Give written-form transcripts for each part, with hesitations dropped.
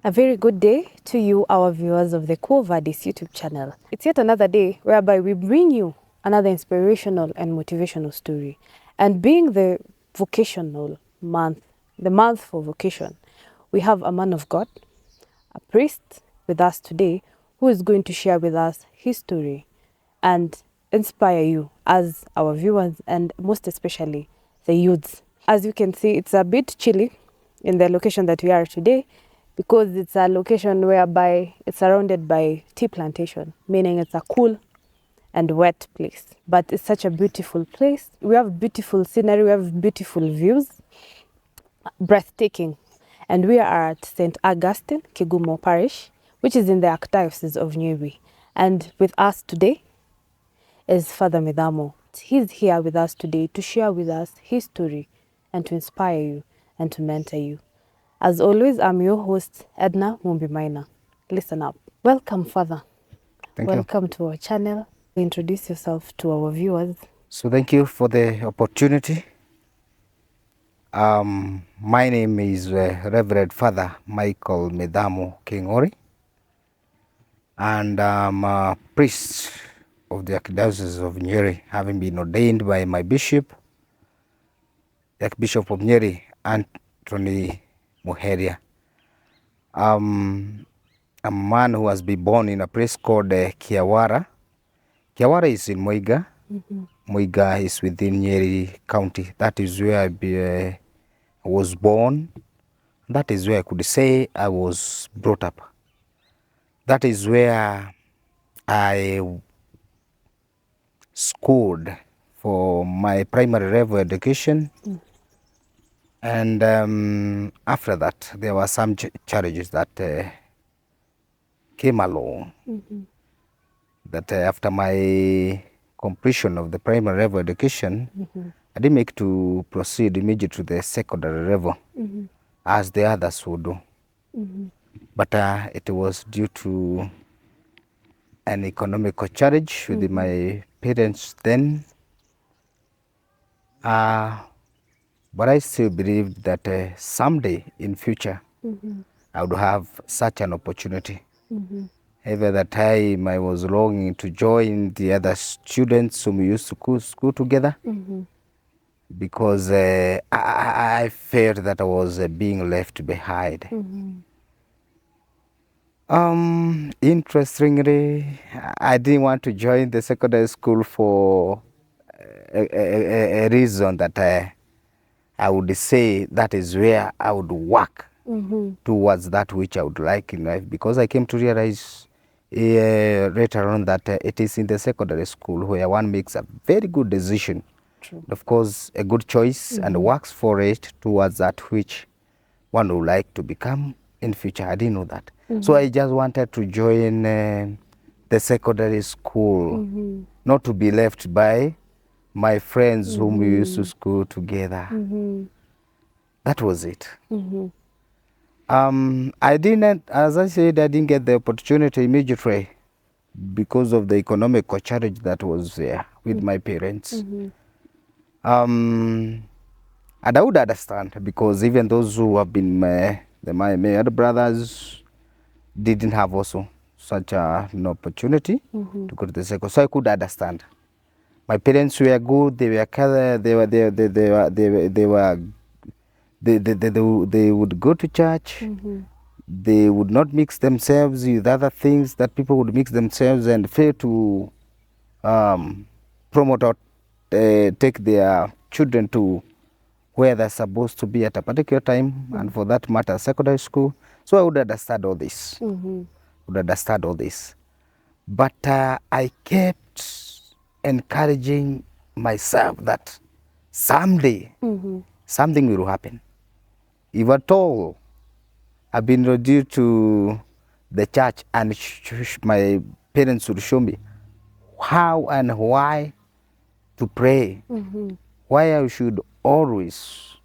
A very good day to you, our viewers of the Quo Vadis YouTube channel. It's yet another day whereby we bring you another inspirational and motivational story. And being the vocational month, the month for vocation, we have a man of God, a priest with us today, who is going to share with us his story and inspire you as our viewers and most especially the youths. As you can see, it's a bit chilly in the location that we are today, because it's a location whereby it's surrounded by tea plantation, meaning it's a cool and wet place. But it's such a beautiful place. We have beautiful scenery, we have beautiful views, breathtaking. And we are at St. Augustine, Kigumo Parish, which is in the Archdiocese of Nyeri. And with us today is Fr Mithamo. He's here with us today to share with us his story and to inspire you and to mentor you. As always, I'm your host, Edna Mumbi-Maina. Listen up. Welcome, Father. Thank you. Welcome to our channel. Introduce yourself to our viewers. So thank you for the opportunity. My name is Reverend Father Michael Mithamo Kingori, and I'm a priest of the Archdiocese of Nyeri, having been ordained by my bishop, the Archbishop of Nyeri, Anthony Muheria. I'm a man who has been born in a place called Kiawara. Kiawara is in Muiga. Muiga is within Nyeri County. That is where I was born. That is where I could say I was brought up. That is where I schooled for my primary level education. And after that, there were some challenges that came along. That after my completion of the primary level education, I didn't make to proceed immediately to the secondary level as the others would do. But it was due to an economical challenge with my parents then. But I still believed that someday in future I would have such an opportunity. Even that time I was longing to join the other students whom we used to school together, because I felt that I was being left behind. Interestingly, I didn't want to join the secondary school for a reason that I would say that is where I would work towards that which I would like in life, because I came to realize later on that it is in the secondary school where one makes a very good decision. True. Of course, a good choice, and works for it towards that which one would like to become in future. I didn't know that. So I just wanted to join the secondary school, not to be left by my friends whom we used to school together. That was it. I didn't, as I said, I didn't get the opportunity immediately because of the economical challenge that was there with my parents. And I would understand, because even those who have been my other brothers didn't have also such an opportunity to go to the second. So I could understand. My parents were good. They would go to church. They would not mix themselves with other things that people would mix themselves and fail to promote or take their children to where they're supposed to be at a particular time, and for that matter, secondary school. So I would understand all this. But I kept encouraging myself that someday something will happen. If at all I've been introduced to the church and my parents would show me how and why to pray, why I should always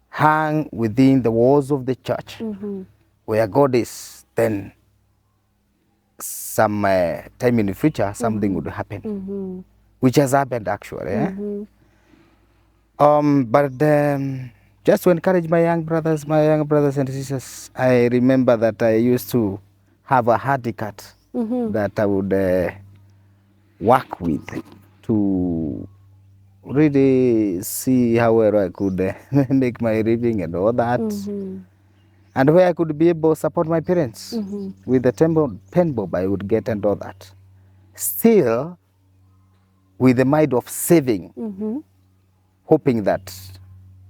hang within the walls of the church where God is, then some time in the future something would happen, which has happened actually. But just to encourage my young brothers and sisters. I remember that I used to have a hardy cat that I would work with to really see how well I could make my living and all that. And where I could be able to support my parents with the pen bob I would get and all that. Still, with the mind of saving, hoping that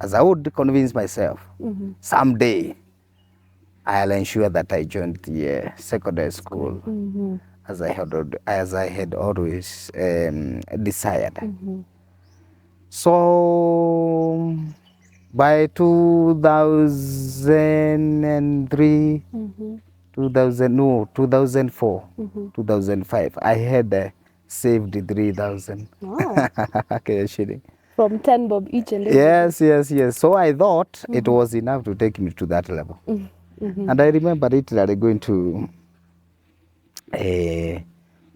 as I would convince myself, someday I'll ensure that I joined the secondary school as I had always desired. So by 2003, 2004, 2005, I had saved 3,000 shilling. From 10 bob each and every Yes. So I thought it was enough to take me to that level. And I remember literally going to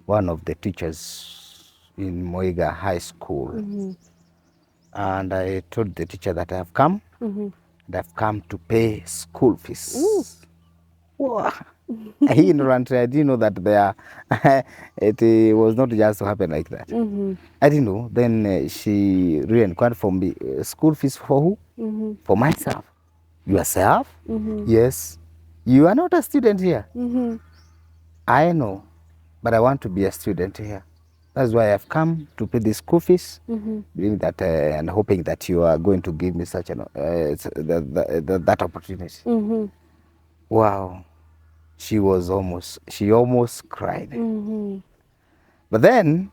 one of the teachers in Muheria High School. And I told the teacher that I have come, and I've come to pay school fees. Wow. Ignorantly, I didn't know that it was not just to happen like that. I didn't know. Then she really inquired for me, school fees for who? For myself. Yourself? Yes. You are not a student here. I know, but I want to be a student here. That's why I've come to pay the school fees, believing that and hoping that you are going to give me such an that opportunity. Wow, she almost cried. But then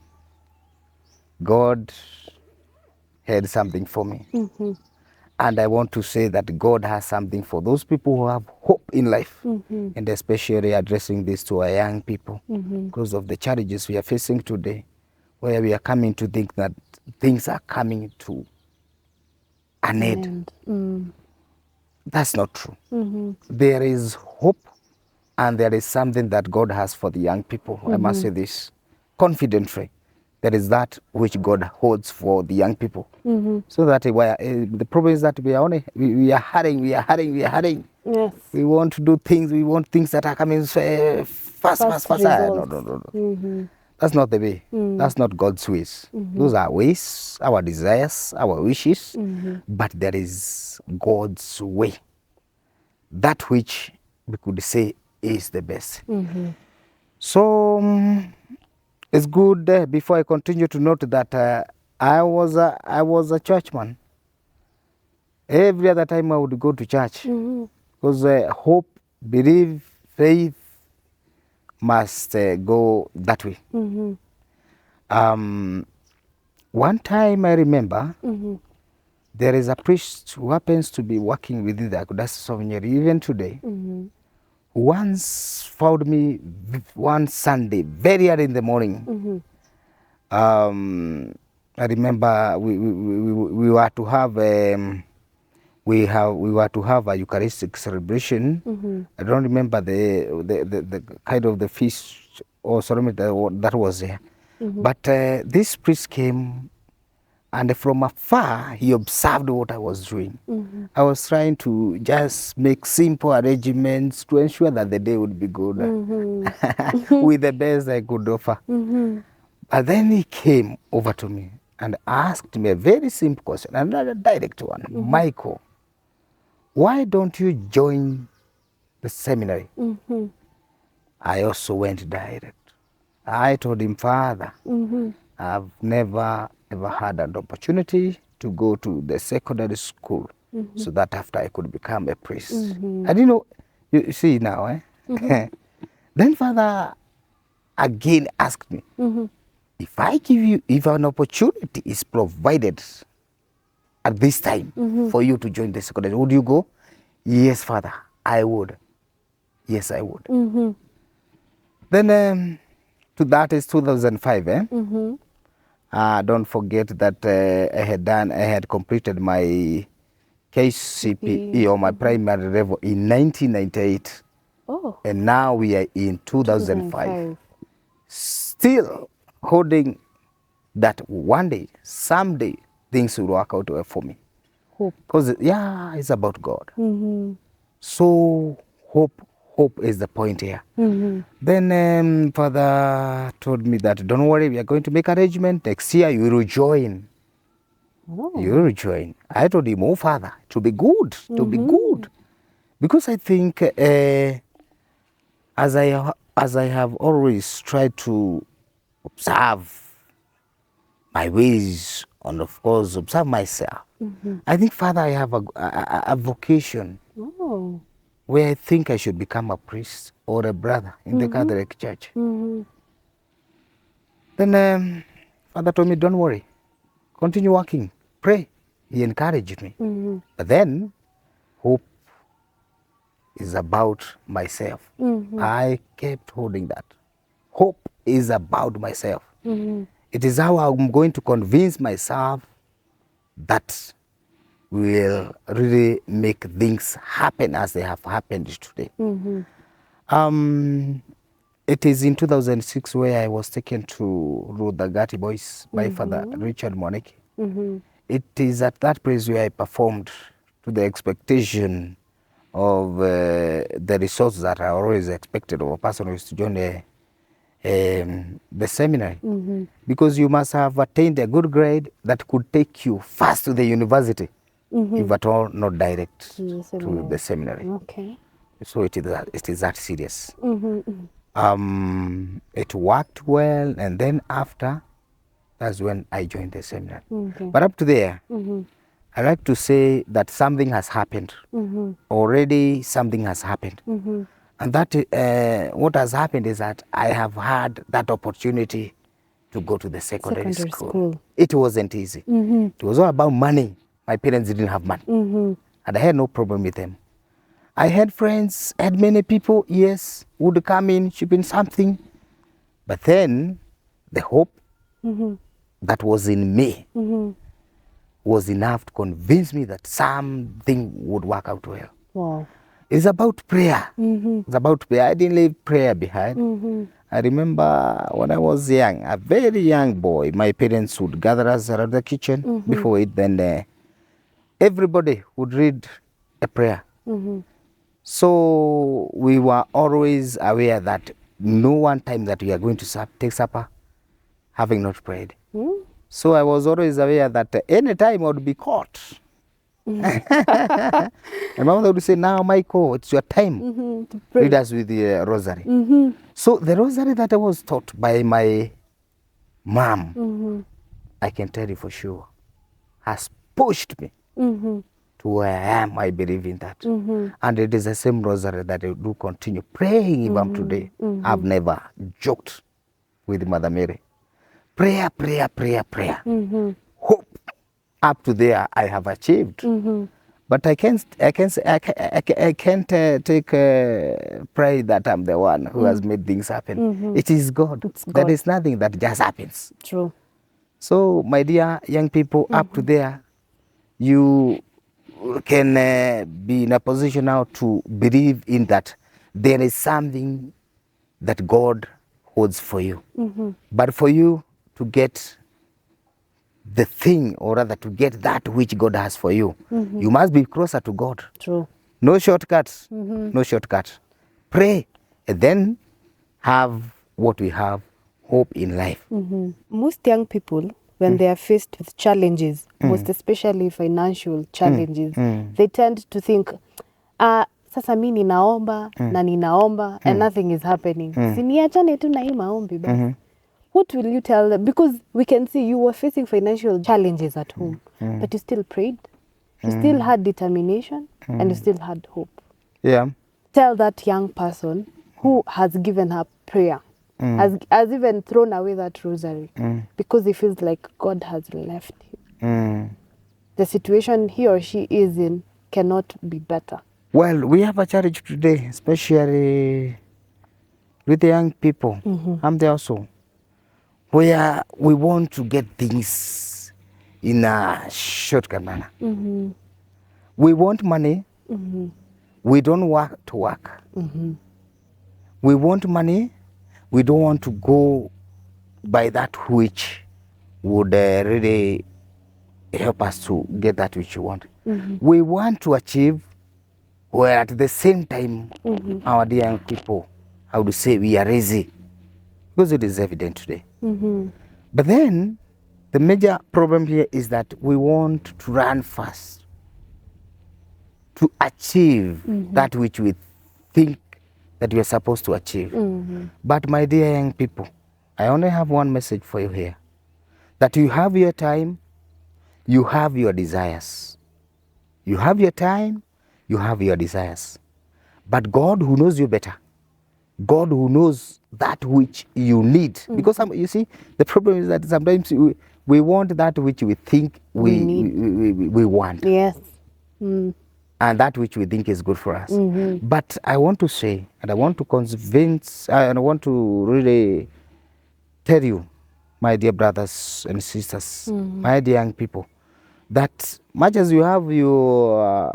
God had something for me. And I want to say that God has something for those people who have hope in life, and especially addressing this to our young people because of the challenges we are facing today, where we are coming to think that things are coming to an end. That's not true. There is hope, and there is something that God has for the young people. I must say this confidently. There is that which God holds for the young people. So that the problem is that we are hurrying. Yes. We want to do things. We want things that are coming fast. No. That's not the way. That's not God's ways. Those are ways, our desires, our wishes. But there is God's way. That which we could say is the best. So it's good before I continue to note that I was a churchman. Every other time I would go to church because hope, belief, faith must go that way. One time I remember there is a priest who happens to be working within the Archdiocese of Nyeri even today. Once found me one Sunday, very early in the morning. I remember we were to have we were to have a Eucharistic celebration. I don't remember the kind of the feast or ceremony that was there. But this priest came, and from afar he observed what I was doing. I was trying to just make simple arrangements to ensure that the day would be good with the best I could offer. But then he came over to me and asked me a very simple question, another direct one. Michael, why don't you join the seminary? I also went direct. I told him, Father, I've never ever had an opportunity to go to the secondary school so that after I could become a priest. I didn't know, you see now, Then Father again asked me, if I give you, if an opportunity is provided at this time for you to join the secondary, would you go? Yes, Father, I would. Yes, I would. Then to that is 2005. Don't forget that I had completed my KCPE or my primary level in 1998. Oh. And now we are in 2005. Still holding that one day, someday, things will work out well for me. Hope. Because, it's about God. So hope is the point here. Then Father told me that, don't worry, we are going to make arrangement. Next year you will join. Oh. You will join. I told him, oh, Father, to be good, to be good. Because I think as I have always tried to observe my ways and, of course, observe myself, I think, Father, I have a vocation Oh. where I think I should become a priest or a brother in the Catholic Church. Then Father told me, don't worry, continue working, pray. He encouraged me. But then, hope is about myself. I kept holding that. Hope is about myself. It is how I'm going to convince myself that will really make things happen as they have happened today. It is in 2006 where I was taken to Rudagati Boys by Father Richard Moneki. It is at that place where I performed to the expectation of the results that are always expected of a person who is to join the seminary. Because you must have attained a good grade that could take you fast to the university, if at all not direct to the seminary. Okay. So it is that serious. It worked well, and then after, that's when I joined the seminary. But up to there, I like to say that something has happened. Already something has happened. And that what has happened is that I have had that opportunity to go to the secondary school. It wasn't easy. It was all about money. My parents didn't have money. And I had no problem with them. I had friends, had many people, yes, would come in, chip in something. But then the hope that was in me was enough to convince me that something would work out well. Wow. It's about prayer. It's about prayer. I didn't leave prayer behind. I remember when I was young, a very young boy, my parents would gather us around the kitchen before we eat. Then everybody would read a prayer. So we were always aware that no one time that we are going to take supper having not prayed. So I was always aware that any time I would be caught. My mother would say, now, Michael, it's your time. To pray. Read us with the rosary. So the rosary that I was taught by my mom, I can tell you for sure, has pushed me to where I am. I believe in that. And it is the same rosary that I do continue praying even today. I've never joked with Mother Mary. Prayer, prayer, prayer, prayer. Hope. Up to there, I have achieved. But I can't take pride that I'm the one who has made things happen. It is God. It's God. There is nothing that just happens. True. So, my dear young people, up to there, you can be in a position now to believe in that there is something that God holds for you. But for you to get the thing, or rather to get that which God has for you, you must be closer to God. True. No shortcuts. No shortcuts. Pray and then have what we have, hope in life. Most young people, when they are faced with challenges, most especially financial challenges, they tend to think, sasa mi ninaomba na ninaomba and nothing is happening. Siniachane tu na hii maombi basi. What will you tell them? Because we can see you were facing financial challenges at home, but you still prayed, you still had determination, and you still had hope. Yeah. Tell that young person who has given up prayer, has even thrown away that rosary, because he feels like God has left him. The situation he or she is in cannot be better. Well, we have a challenge today, especially with the young people. I'm there also, where we want to get things in a shortcut manner. We want money. We don't want to work. We want money. We don't want to go by that which would really help us to get that which you want. We want to achieve, where at the same time, our dear young people, how to say, we are lazy, because it is evident today. But then, the major problem here is that we want to run fast to achieve that which we think that we are supposed to achieve. But my dear young people, I only have one message for you here, that you have your time, you have your desires. You have your time, you have your desires. But God who knows you better, God who knows that which you need. Because you see, the problem is that sometimes we want that which we think we want. Yes. And that which we think is good for us. But I want to say, and I want to convince, and I want to really tell you, my dear brothers and sisters, my dear young people, that much as you have your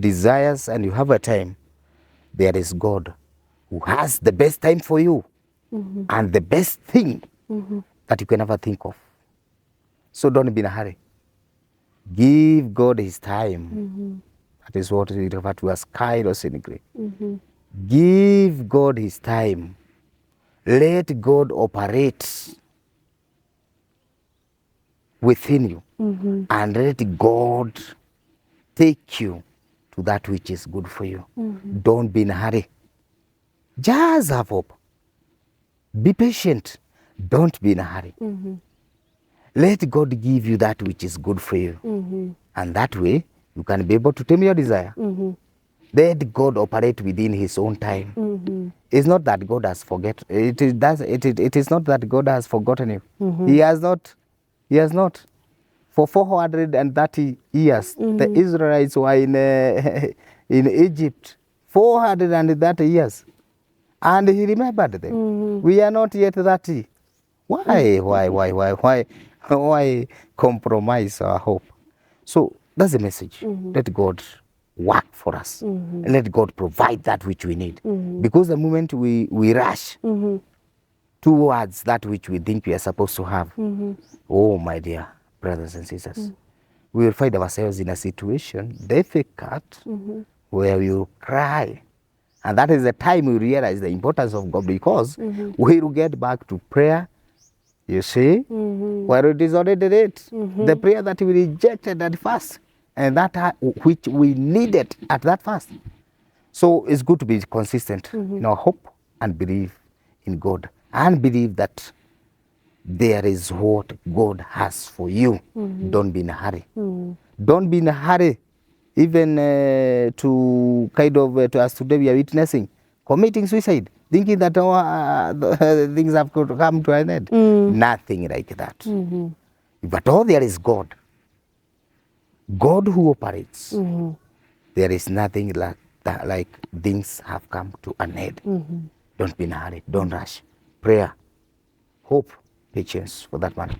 desires and you have a time, there is God who has the best time for you and the best thing that you can ever think of. So don't be in a hurry. Give God his time. That is what we refer to as kairos in Greek. Give God his time. Let God operate within you, and let God take you to that which is good for you. Don't be in a hurry. Just have hope. Be patient. Don't be in a hurry. Let God give you that which is good for you. And that way, you can be able to tame your desire. Let God operate within his own time. It's not that God has forgotten. It is not that God has forgotten you. He has not. He has not. For 430 years, the Israelites were in Egypt. 430 years. And he remembered them. We are not yet 30. Why compromise our hope? So that's the message. Let God work for us. And let God provide that which we need. Because the moment we rush towards that which we think we are supposed to have, oh my dear brothers and sisters, we will find ourselves in a situation difficult where we will cry. And that is the time we realize the importance of God, because we will get back to prayer, you see, where it is already late. The prayer that we rejected at first, and that which we needed at that first. So it's good to be consistent in our hope and believe in God, and believe that there is what God has for you. Don't be in a hurry. Don't be in a hurry. Even to kind of, to us today, we are witnessing committing suicide, thinking that things have come to an end. Nothing like that. But all there is God. God who operates. There is nothing like that, like things have come to an end. Don't be in a hurry. Don't rush. Prayer, hope, patience, for that matter.